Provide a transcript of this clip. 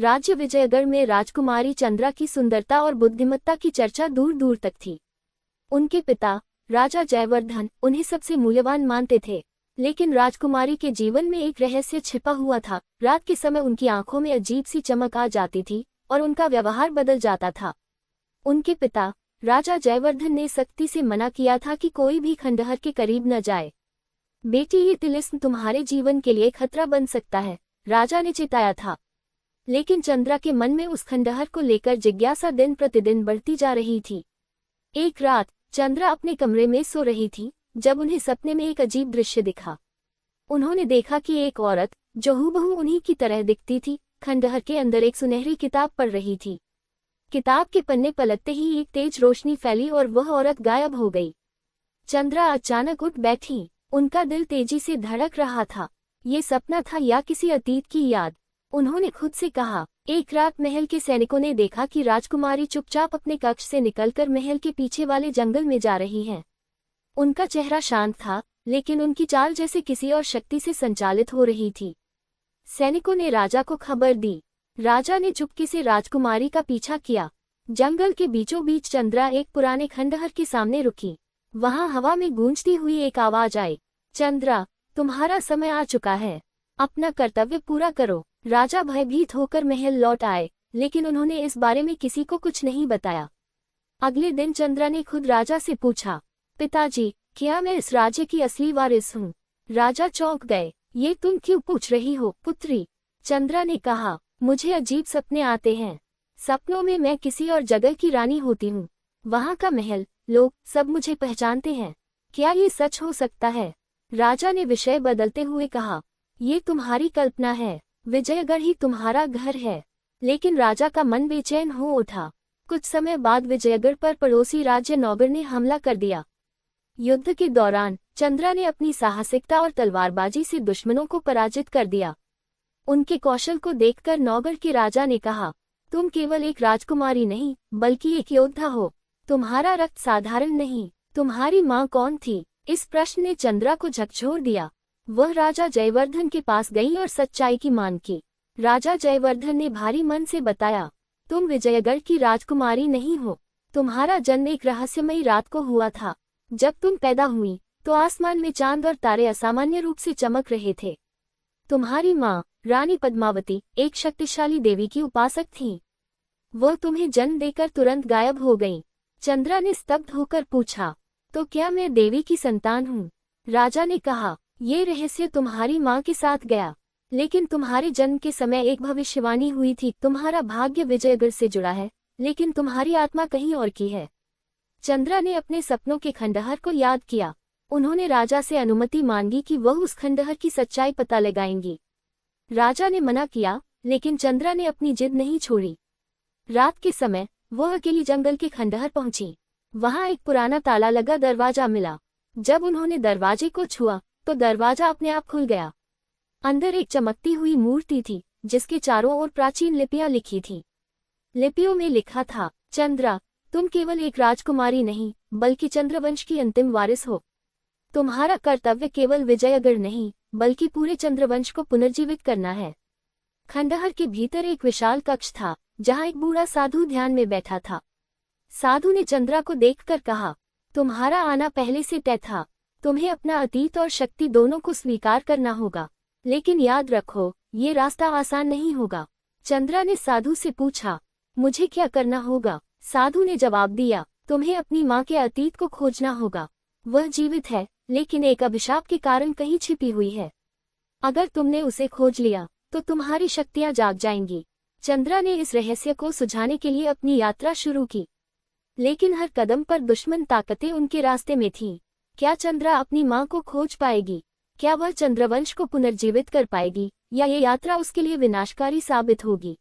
राज्य विजयगढ़ में राजकुमारी चंद्रा की सुंदरता और बुद्धिमत्ता की चर्चा दूर दूर तक थी। उनके पिता राजा जयवर्धन उन्हें सबसे मूल्यवान मानते थे, लेकिन राजकुमारी के जीवन में एक रहस्य छिपा हुआ था। रात के समय उनकी आंखों में अजीब सी चमक आ जाती थी और उनका व्यवहार बदल जाता था। उनके पिता राजा जयवर्धन ने सख्ती से मना किया था कि कोई भी खंडहर के करीब न जाए। बेटी, ये तिलिस्म तुम्हारे जीवन के लिए खतरा बन सकता है, राजा ने चेताया था। लेकिन चंद्रा के मन में उस खंडहर को लेकर जिज्ञासा दिन प्रतिदिन बढ़ती जा रही थी। एक रात चंद्रा अपने कमरे में सो रही थी जब उन्हें सपने में एक अजीब दृश्य दिखा। उन्होंने देखा कि एक औरत जो हूबहू उन्हीं की तरह दिखती थी, खंडहर के अंदर एक सुनहरी किताब पढ़ रही थी। किताब के पन्ने पलटते ही एक तेज रोशनी फैली और वह औरत गायब हो गई। चंद्रा अचानक उठ बैठी, उनका दिल तेजी से धड़क रहा था। ये सपना था या किसी अतीत की याद? उन्होंने खुद से कहा। एक रात महल के सैनिकों ने देखा कि राजकुमारी चुपचाप अपने कक्ष से निकलकर महल के पीछे वाले जंगल में जा रही हैं। उनका चेहरा शांत था, लेकिन उनकी चाल जैसे किसी और शक्ति से संचालित हो रही थी। सैनिकों ने राजा को खबर दी। राजा ने चुपके से राजकुमारी का पीछा किया। जंगल के बीचों बीच चंद्रा एक पुराने खंडहर के सामने रुकी। वहां हवा में गूंजती हुई एक आवाज आई, चंद्रा, तुम्हारा समय आ चुका है, अपना कर्तव्य पूरा करो। राजा भयभीत होकर महल लौट आए, लेकिन उन्होंने इस बारे में किसी को कुछ नहीं बताया। अगले दिन चंद्रा ने खुद राजा से पूछा, पिताजी, क्या मैं इस राज्य की असली वारिस हूँ? राजा चौंक गए। ये तुम क्यों पूछ रही हो पुत्री? चंद्रा ने कहा, मुझे अजीब सपने आते हैं। सपनों में मैं किसी और जगह की रानी होती हूँ। वहाँ का महल, लोग सब मुझे पहचानते हैं। क्या ये सच हो सकता है? राजा ने विषय बदलते हुए कहा, ये तुम्हारी कल्पना है, विजयगढ़ ही तुम्हारा घर है। लेकिन राजा का मन बेचैन हो उठा। कुछ समय बाद विजयगढ़ पर पड़ोसी राज्य नौगढ़ ने हमला कर दिया। युद्ध के दौरान चंद्रा ने अपनी साहसिकता और तलवारबाजी से दुश्मनों को पराजित कर दिया। उनके कौशल को देखकर नौगढ़ के राजा ने कहा, तुम केवल एक राजकुमारी नहीं, बल्कि एक योद्धा हो। तुम्हारा रक्त साधारण नहीं। तुम्हारी माँ कौन थी? इस प्रश्न ने चंद्रा को झकझोर दिया। वह राजा जयवर्धन के पास गई और सच्चाई की मांग की। राजा जयवर्धन ने भारी मन से बताया, तुम विजयगढ़ की राजकुमारी नहीं हो। तुम्हारा जन्म एक रहस्यमयी रात को हुआ था। जब तुम पैदा हुई तो आसमान में चांद और तारे असामान्य रूप से चमक रहे थे। तुम्हारी माँ रानी पद्मावती एक शक्तिशाली देवी की उपासक थी। वह तुम्हें जन्म देकर तुरंत गायब हो गई। चंद्रा ने स्तब्ध होकर पूछा, तो क्या मैं देवी की संतान हूँ? राजा ने कहा, ये रहस्य तुम्हारी माँ के साथ गया, लेकिन तुम्हारे जन्म के समय एक भविष्यवाणी हुई थी। तुम्हारा भाग्य विजयगढ़ से जुड़ा है, लेकिन तुम्हारी आत्मा कहीं और की है। चंद्रा ने अपने सपनों के खंडहर को याद किया। उन्होंने राजा से अनुमति मांगी कि वह उस खंडहर की सच्चाई पता लगाएंगी। राजा ने मना किया, लेकिन चंद्रा ने अपनी जिद नहीं छोड़ी। रात के समय वह अकेली जंगल के खंडहर पहुंची। वहां एक पुराना ताला लगा दरवाजा मिला। जब उन्होंने दरवाजे को छुआ तो दरवाजा अपने आप खुल गया। अंदर एक चमकती हुई मूर्ति थी, जिसके चारों ओर प्राचीन लिपियां लिखी थीं। लिपियों में लिखा था, चंद्रा, तुम केवल एक राजकुमारी नहीं, बल्कि चंद्रवंश की अंतिम वारिस हो। तुम्हारा कर्तव्य केवल विजयगढ़ नहीं, बल्कि पूरे चंद्रवंश को पुनर्जीवित करना है। खंडहर के भीतर एक विशाल कक्ष था, जहां एक बूढ़ा साधु ध्यान में बैठा था। साधु ने चंद्रा को देखकर कहा, तुम्हारा आना पहले से तय था। तुम्हें अपना अतीत और शक्ति दोनों को स्वीकार करना होगा, लेकिन याद रखो, ये रास्ता आसान नहीं होगा। चंद्रा ने साधु से पूछा, मुझे क्या करना होगा? साधु ने जवाब दिया, तुम्हें अपनी माँ के अतीत को खोजना होगा। वह जीवित है, लेकिन एक अभिशाप के कारण कहीं छिपी हुई है। अगर तुमने उसे खोज लिया तो तुम्हारी शक्तियां जाग जाएंगी। चंद्रा ने इस रहस्य को सुझाने के लिए अपनी यात्रा शुरू की, लेकिन हर कदम पर दुश्मन ताकतें उनके रास्ते में थीं। क्या चंद्रा अपनी माँ को खोज पाएगी? क्या वह चंद्रवंश को पुनर्जीवित कर पाएगी, या ये यात्रा उसके लिए विनाशकारी साबित होगी?